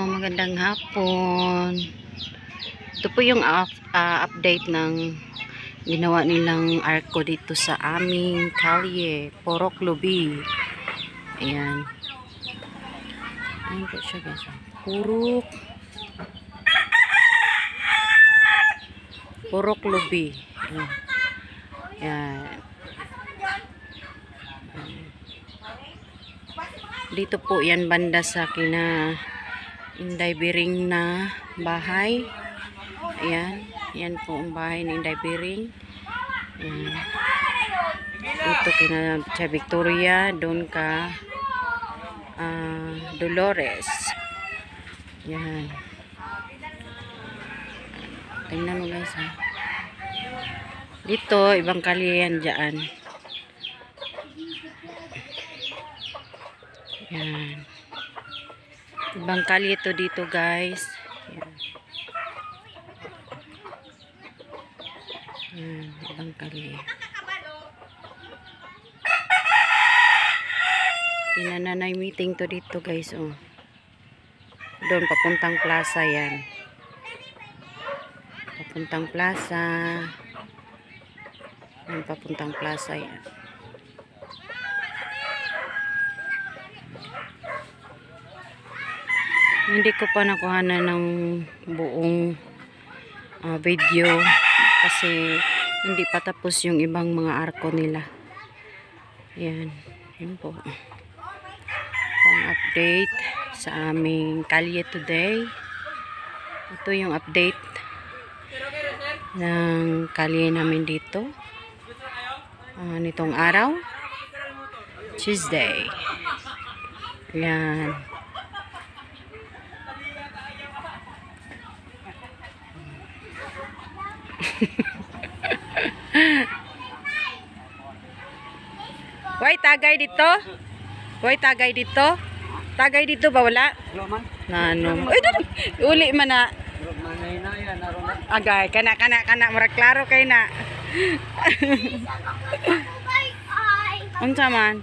magandang hapon. Ito po yung update ng ginawa nilang arko dito sa aming kalye, Purok Lubi. Ayan. Ayan po siya guys. Purok Lubi. Ayan. Ayan. Dito po yan banda sa kina Inday Biring na bahay. Ayan. Yan po ang bahay ni Inday Biring. Ayan. Dito kina sa Victoria. Doon ka Dolores. Ayan. Tingnan mo guys ha. Dito ibang kalye yan dyan. Yan. Ibang kalye to dito guys. Yan. Yan. Ibang kalye. Tinananay meeting to dito guys. Oh. Doon papuntang plaza yan. Papuntang plaza. Yan papuntang plaza yan. Hindi ko pa nakuhanan ng buong video kasi hindi pa tapos yung ibang mga arko nila. Yan. Yan po. Ang update sa aming kalye today. Ito yung update ng kalye namin dito. Nitong araw. Tuesday. Yan. Why tagay dito? Why tagay dito? Tagay dito ba wala? Nano. Ay uli man na. Agay kana murag klaro kay na. Unsa man?